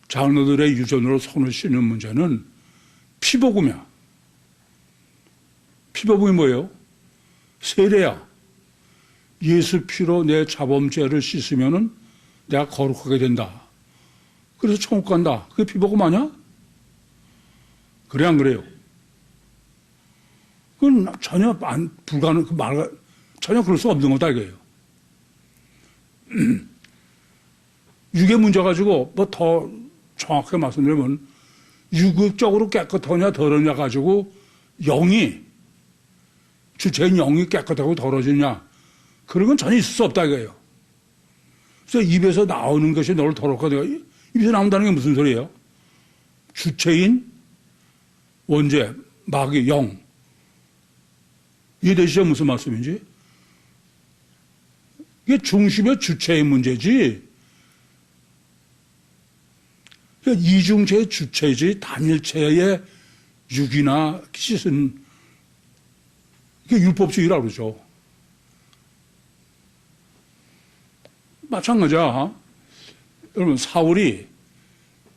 Speaker 1: 장로들의 유전으로 손을 씻는 문제는 피복음이야. 피복음이 뭐예요? 세례야. 예수 피로 내 자범죄를 씻으면은 내가 거룩하게 된다. 그래서 천국 간다. 그게 피복음 아니야? 그래 안 그래요? 그건 전혀 전혀 그럴 수 없는 거다 이거예요. 육의 문제 가지고 뭐 더 정확하게 말씀드리면 육적으로 깨끗하냐 더러냐 가지고 주체인 영이 깨끗하고 더러지냐 그런 건 전혀 있을 수 없다 이거예요. 그래서 입에서 나오는 것이 너를 더럽게 입에서 나온다는 게 무슨 소리예요? 주체인 원죄, 마귀, 영. 이해되시죠? 무슨 말씀인지? 이게 중심의 주체의 문제지. 그러니까 이중체의 주체지 단일체의 육이나 씻은 이게 율법주의라고 그러죠. 마찬가지야. 여러분 사울이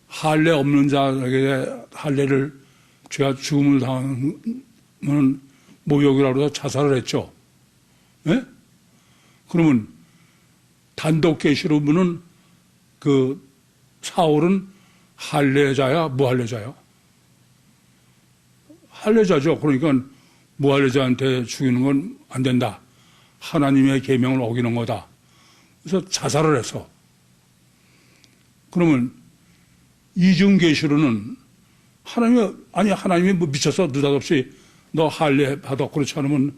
Speaker 1: 할례 없는 자에게 할례를 죄가 죽음을 당하면 모욕이라고 해서 자살을 했죠. 네? 그러면 단독 계시로 보면 그 사울은 할례자야, 무할례자야? 할례자죠. 그러니까 무할례자한테 죽이는 건 안 된다. 하나님의 계명을 어기는 거다. 그래서 자살을 했어. 그러면 이중 계시로는 하나님이 뭐 미쳐서 느닷없이 너 할례 받아 그렇지 않으면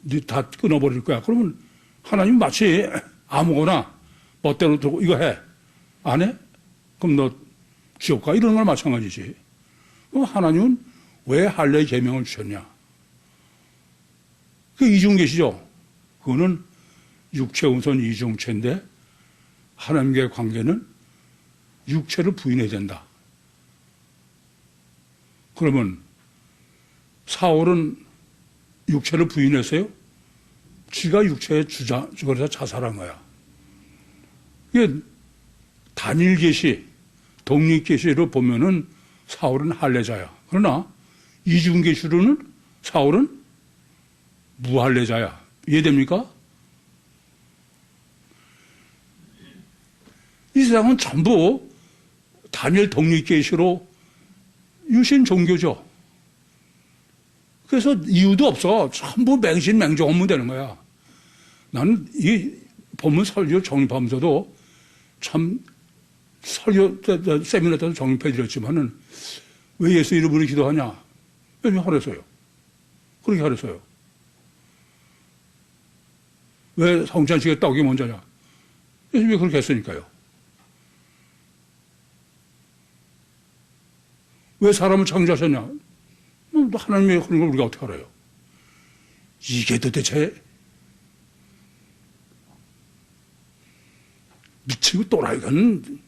Speaker 1: 네 다 끊어버릴 거야. 그러면 하나님 마치 아무거나 멋대로 들고 이거 해. 안 해? 그럼 너 지옥 가. 이런 걸 마찬가지지. 그럼 하나님은 왜 할례 계명을 주셨냐? 그 이중계시죠. 그거는 육체 우선 이중체인데 하나님과의 관계는 육체를 부인해야 된다. 그러면 사울은 육체를 부인했어요? 지가 육체의 그래서 자살한 거야. 이게 단일계시, 독립계시로 보면은 사울은 할례자야. 그러나 이중계시로는 사울은 무할례자야. 이해됩니까? 이 세상은 전부 단일 독립계시로 유신 종교죠. 그래서 이유도 없어. 전부 맹신맹정 업무 되는 거야. 나는 이 본문 설교 정립하면서도 참 설교 세미나 때도 정립해 드렸지만은 왜 예수 이름으로 기도하냐? 왜 하랬어요? 그렇게 하랬어요. 왜 성찬식에 떡이 먼저냐? 예수님이 그렇게 했으니까요. 왜 사람을 창조하셨냐? 하나님의 그런 걸 우리가 어떻게 알아요? 이게 도대체 미치고 또라이가는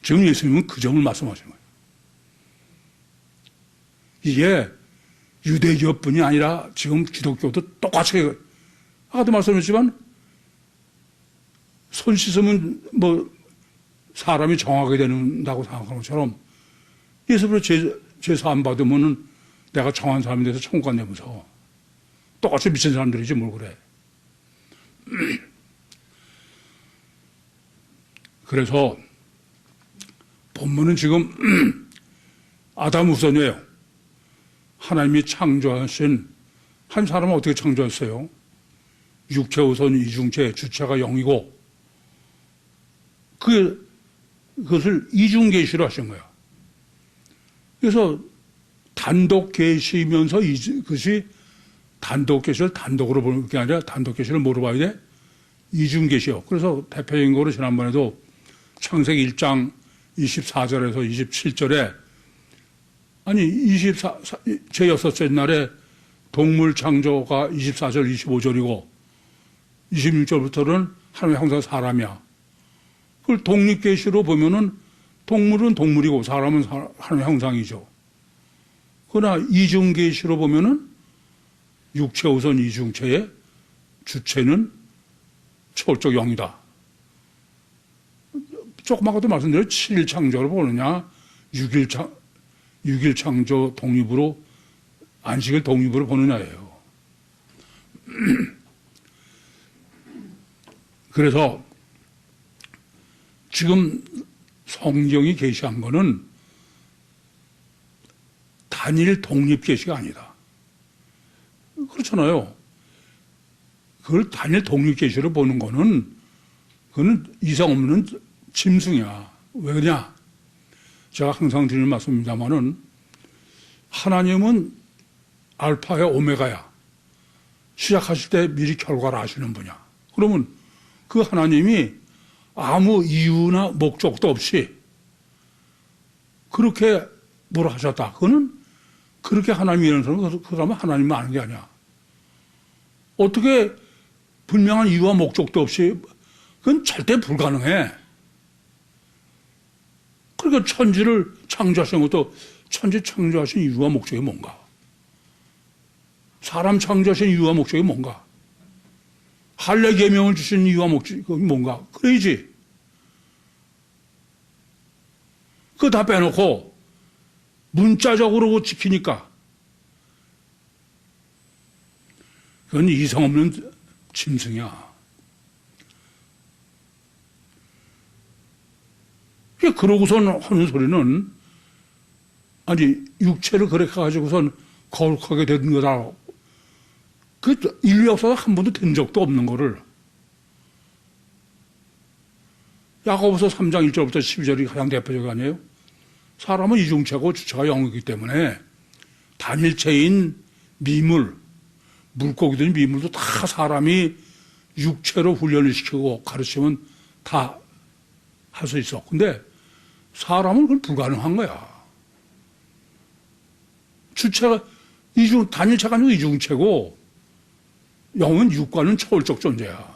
Speaker 1: 지금 예수님은 그 점을 말씀하시는 거예요. 이게 유대교뿐이 아니라 지금 기독교도 똑같이 아까도 말씀했지만 손 씻으면 뭐 사람이 정하게 된다고 생각하는 것처럼 예수로 제사 안 받으면은 내가 정한 사람이 돼서 천국 간다면서 똑같이 미친 사람들이지 뭘 그래. 그래서 본문은 지금 아담 우선이에요. 하나님이 창조하신 한 사람은 어떻게 창조했어요? 육체 우선 이중체, 주체가 영이고 그것을 이중계시로 하신 거야. 그래서 단독 계시면서 그것이 단독 계시를 단독으로 보는 게 아니라 단독 계시를 뭐로 봐야 돼? 이중 계시요. 그래서 대표적인 거로 지난번에도 창세기 1장 24절에서 27절에 아니 제6째 날에 동물 창조가 24절 25절이고 26절부터는 하나님의 형상 사람이야. 그걸 독립계시로 보면은 동물은 동물이고 사람은 하나님의 형상이죠. 그러나 이중계시로 보면은 육체 우선 이중체의 주체는 초월적 영이다. 조금 아까도 말씀드린 7일 창조를 보느냐 6일 창조 독립으로 안식을 독립으로 보느냐예요. 그래서 지금 성경이 계시한 거는 단일 독립 계시가 아니다. 그렇잖아요. 그걸 단일 독립 계시로 보는 거는 그거는 이상 없는 짐승이야. 왜 그러냐? 제가 항상 드리는 말씀입니다만은 하나님은 알파야 오메가야. 시작하실 때 미리 결과를 아시는 분이야. 그러면 그 하나님이 아무 이유나 목적도 없이 그렇게 뭐라 하셨다. 그거는 그렇게 하나님이 이런 사람은 그 사람은 하나님만 아는 게 아니야. 어떻게 분명한 이유와 목적도 없이 그건 절대 불가능해. 그러니까 천지를 창조하신 것도 천지 창조하신 이유와 목적이 뭔가? 사람 창조하신 이유와 목적이 뭔가? 할례 계명을 주신 이유와 목적이 뭔가? 그래야지. 그거 다 빼놓고 문자적으로 지키니까 그건 이성 없는 짐승이야. 그러고선 하는 소리는 아니 육체를 그렇게 가지고선 거룩하게 된 거다. 그 인류 역사에 한 번도 된 적도 없는 거를 야고보서 3장 1절부터 12절이 가장 대표적 아니에요? 사람은 이중체고 주체가 영이기 때문에 단일체인 미물, 물고기든 미물도 다 사람이 육체로 훈련을 시키고 가르치면 다 할 수 있어. 근데 사람은 그건 불가능한 거야. 주체가 단일체가 아니고 이중체고 영은 육과는 초월적 존재야.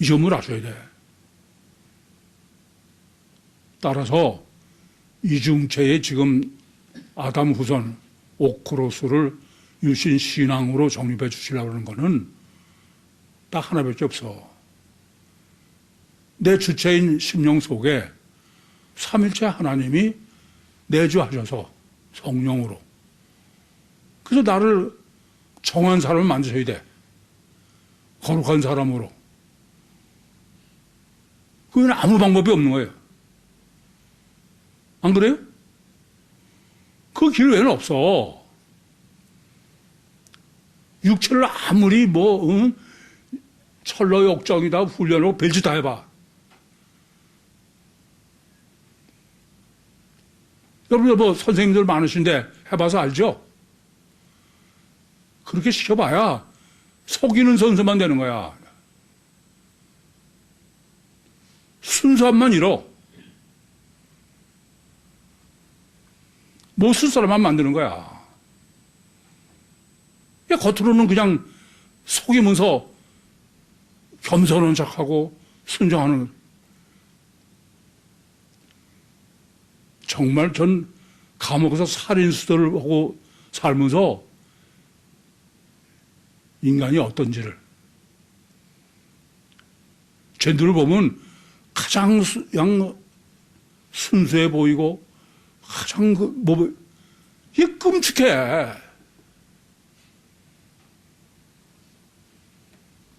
Speaker 1: 이 점을 아셔야 돼. 따라서 이중체의 지금 아담 후손 오크로스를 유신 신앙으로 정립해 주시려고 하는 거는 딱 하나밖에 없어. 내 주체인 심령 속에 삼일체 하나님이 내주하셔서 성령으로 그래서 나를 정한 사람을 만드셔야 돼. 거룩한 사람으로. 그건 아무 방법이 없는 거예요. 안 그래요? 그 길 외에는 없어. 육체를 아무리 철로 역정이다 훈련하고 별짓 다 해봐. 여러분 선생님들 많으신데 해봐서 알죠? 그렇게 시켜봐야 속이는 선수만 되는 거야. 순수함만 잃어. 못 쓸 사람만 만드는 거야. 겉으로는 그냥 속이면서 겸손한 척하고 순종하는. 정말 전 감옥에서 살인수들을 하고 살면서 인간이 어떤지를 쟤들을 보면 가장 순수해 보이고 가장 이게 끔찍해.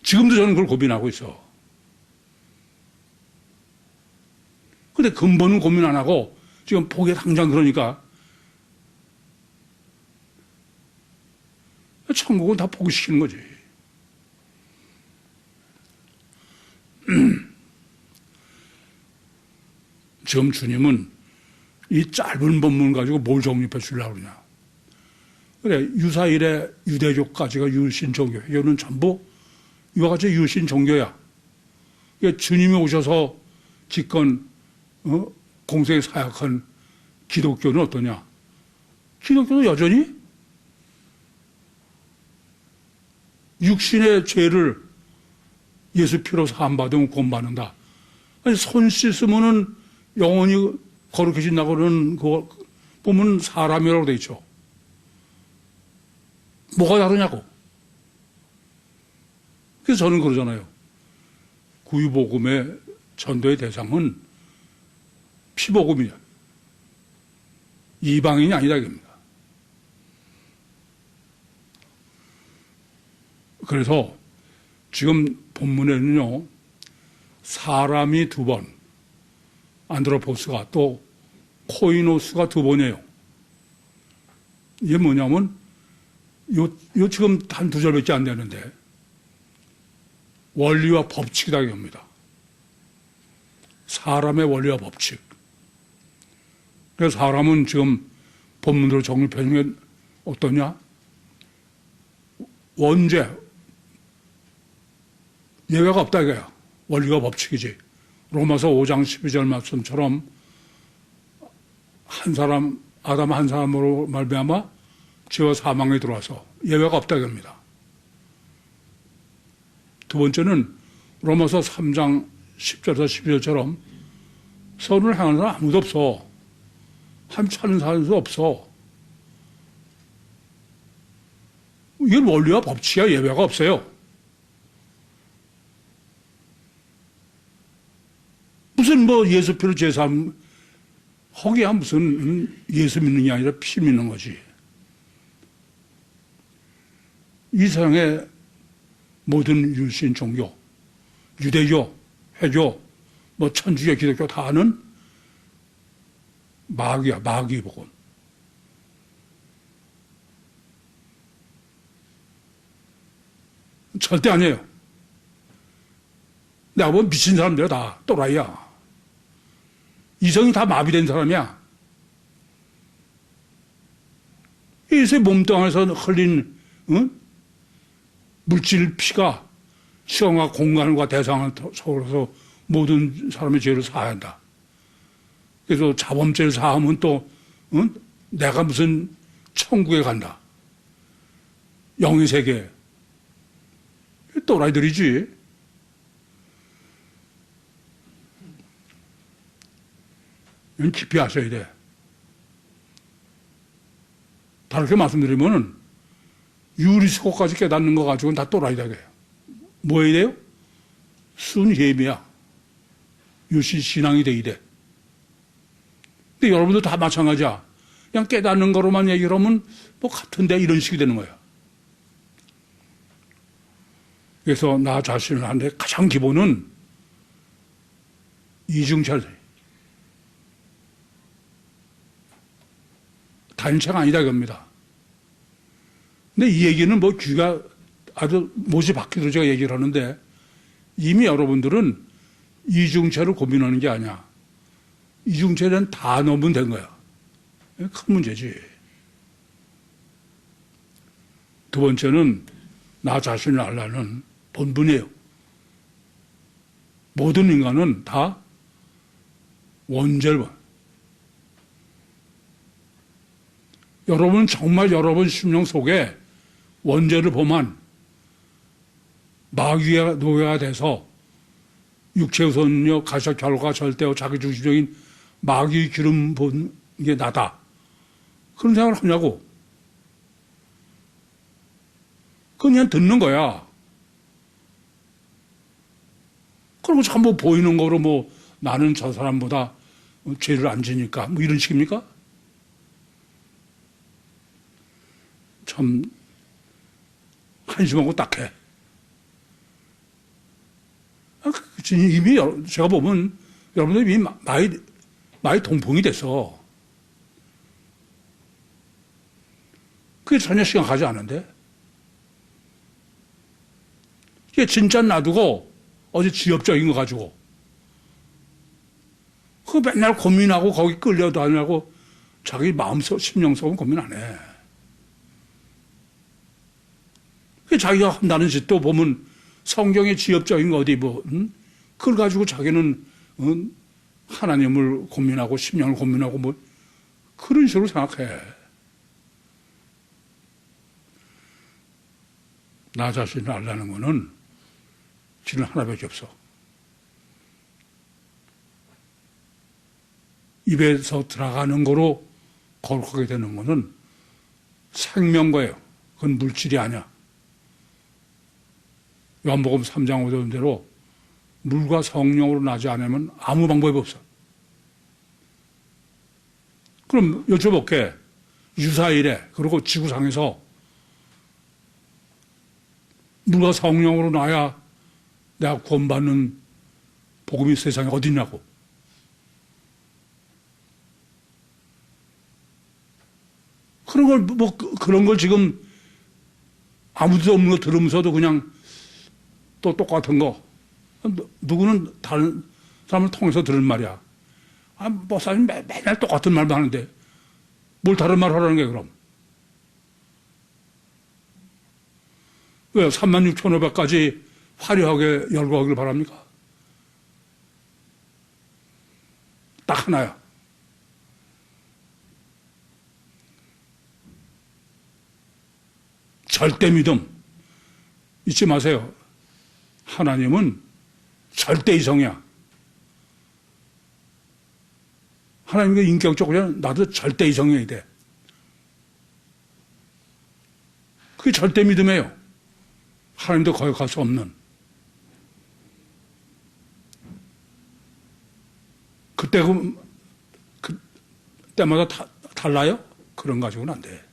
Speaker 1: 지금도 저는 그걸 고민하고 있어. 근데 근본은 고민 안 하고 지금 보기에 당장 그러니까 천국은 다 포기시키는 거지. 지금 주님은 이 짧은 본문 가지고 뭘 정립해 주려고 그러냐. 그래, 유사일의 유대교까지가 유신 종교. 이거는 전부 이와 같이 유신 종교야. 주님이 오셔서 기껏 공생에 사역한 기독교는 어떠냐? 기독교도 여전히 육신의 죄를 예수 피로 사함받으면 구원받는다. 아니, 손 씻으면은 영원히 거룩해진다고 그러는 그거 보면 사람이라고 돼 있죠. 뭐가 다르냐고. 그래서 저는 그러잖아요. 구유복음의 전도의 대상은 피복음이냐. 이방인이 아니다 이겁니다. 그래서 지금 본문에는요, 사람이 2번, 안드로포스가 또 코이노스가 2번이에요. 이게 뭐냐면, 요 지금 한 2절밖에 안 되는데, 원리와 법칙이다 이겁니다. 사람의 원리와 법칙. 그래서 사람은 지금 본문으로 정립해 주는 게 어떠냐? 원죄, 예외가 없다 이거야. 원리가 법칙이지. 로마서 5장 12절 말씀처럼 한 사람, 아담 한 사람으로 말미암아 죄와 사망에 들어와서 예외가 없다 이겁니다. 두 번째는 로마서 3장 10절에서 12절처럼 선을 행하는 사람 아무도 없어. 함찮은 사람도 없어. 이건 원리와 법칙이야. 예외가 없어요. 무슨 뭐 예수 피로 제삼 허기야 무슨 예수 믿는 게 아니라 피 믿는 거지. 이 세상의 모든 유신 종교, 유대교, 회교, 뭐 천주교, 기독교 다 아는 마귀야, 마귀 복음. 절대 아니에요. 내가 보면 미친 사람들이야, 다 또라이야. 이성이 다 마비된 사람이야. 이새 몸뚱아리에서 흘린 물질 피가 시간과 공간과 대상을 서울에서 모든 사람의 죄를 사야 한다. 그래서 자범죄를 사하면 또 내가 무슨 천국에 간다. 영의 세계. 또라이들이지. 이건 깊이 아셔야 돼. 다르게 말씀드리면은 유리스코까지 깨닫는 거 가지고는 다 또라이다. 뭐 해야 돼요? 순예미야. 유신 신앙이 돼야 돼. 근데 여러분도 다 마찬가지야. 그냥 깨닫는 거로만 얘기를 하면 뭐 같은데 이런 식이 되는 거야. 그래서 나 자신을 하는데 가장 기본은 이중철. 단체가 아니다 이겁니다. 근데 이 얘기는 뭐 귀가 아주 못이 박히도록 제가 얘기를 하는데 이미 여러분들은 이중체를 고민하는 게 아니야. 이중체는 다 넣으면 된 거야. 큰 문제지. 두 번째는 나 자신을 알라는 본분이에요. 모든 인간은 다 원죄를 봐. 여러분은 정말 여러분 심령 속에 원죄를 범한 마귀의 노예가 돼서 육체우선요, 가셔 결과 절대어 자기중심적인 마귀의 기름 본 게 나다. 그런 생각을 하냐고. 그냥 듣는 거야. 그리고 전부 보이는 거로 뭐 나는 저 사람보다 죄를 안 지니까 뭐 이런 식입니까? 참 한심하고 딱해. 이미 제가 보면 여러분들 이미 많이 동풍이 됐어. 그게 전혀 심각하지 않은데. 이게 진짜 놔두고 어제 지엽적인 거 가지고 그 그 맨날 고민하고 거기 끌려다니고 자기 마음속, 심령속은 고민 안 해. 자기가 한다는 짓도 보면 성경의 지엽적인 거 어디 뭐, 그걸 가지고 자기는, 하나님을 고민하고 심령을 고민하고 뭐, 그런 식으로 생각해. 나 자신을 알라는 거는 지는 하나밖에 없어. 입에서 들어가는 거로 거룩하게 되는 거는 생명거예요. 그건 물질이 아니야. 요한복음 3장 5절 대로 물과 성령으로 나지 않으면 아무 방법이 없어. 그럼 여쭤볼게. 유사일에 그리고 지구상에서 물과 성령으로 나야 내가 구원받는 복음이 세상에 어디 있냐고. 그런 걸, 그런 걸 지금 아무도 없는 거 들으면서도 그냥 또 똑같은 거. 누구는 다른 사람을 통해서 들은 말이야. 목사님 맨날 똑같은 말만 하는데 뭘 다른 말 하라는 거야, 그럼. 왜 36,500까지 화려하게 열거하길 바랍니까? 딱 하나야. 절대 믿음. 잊지 마세요. 하나님은 절대 이성이야. 하나님과 인격적으로 나도 절대 이성이어야 돼. 그게 절대 믿음이에요. 하나님도 거역할 수 없는. 그때마다 달라요? 그런 가지고는 안 돼.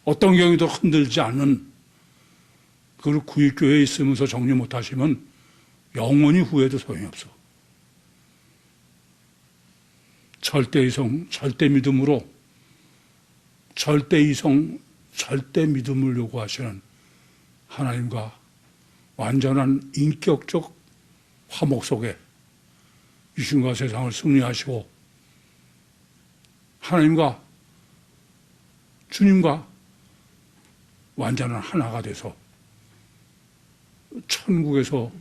Speaker 1: 어떤 경우도 흔들지 않는 그걸 구입교회에 있으면서 정리 못하시면 영원히 후회도 소용이 없어. 절대이성, 절대 믿음으로 절대이성, 절대 믿음을 요구하시는 하나님과 완전한 인격적 화목 속에 유신과 세상을 승리하시고 하나님과 주님과 완전한 하나가 돼서 천국에서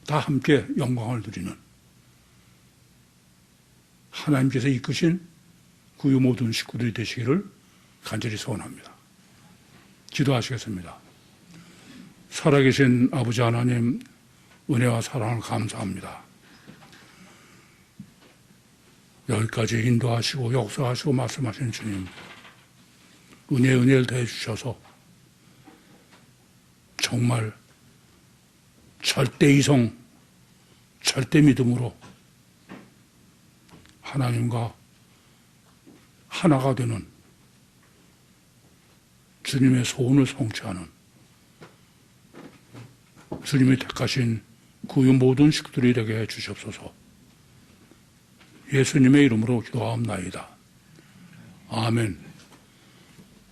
Speaker 1: 다 함께 영광을 누리는 하나님께서 이끄신 구유 모든 식구들이 되시기를 간절히 소원합니다. 기도하시겠습니다. 살아계신 아버지 하나님, 은혜와 사랑을 감사합니다. 여기까지 인도하시고 역사하시고 말씀하시는 주님, 은혜를 더해 주셔서 정말 절대 이성, 절대 믿음으로 하나님과 하나가 되는 주님의 소원을 성취하는 주님이 택하신 구유 모든 식구들이 되게 해 주시옵소서. 예수님의 이름으로 기도하옵나이다. 아멘.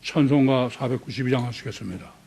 Speaker 1: 찬송가 492장 하시겠습니다.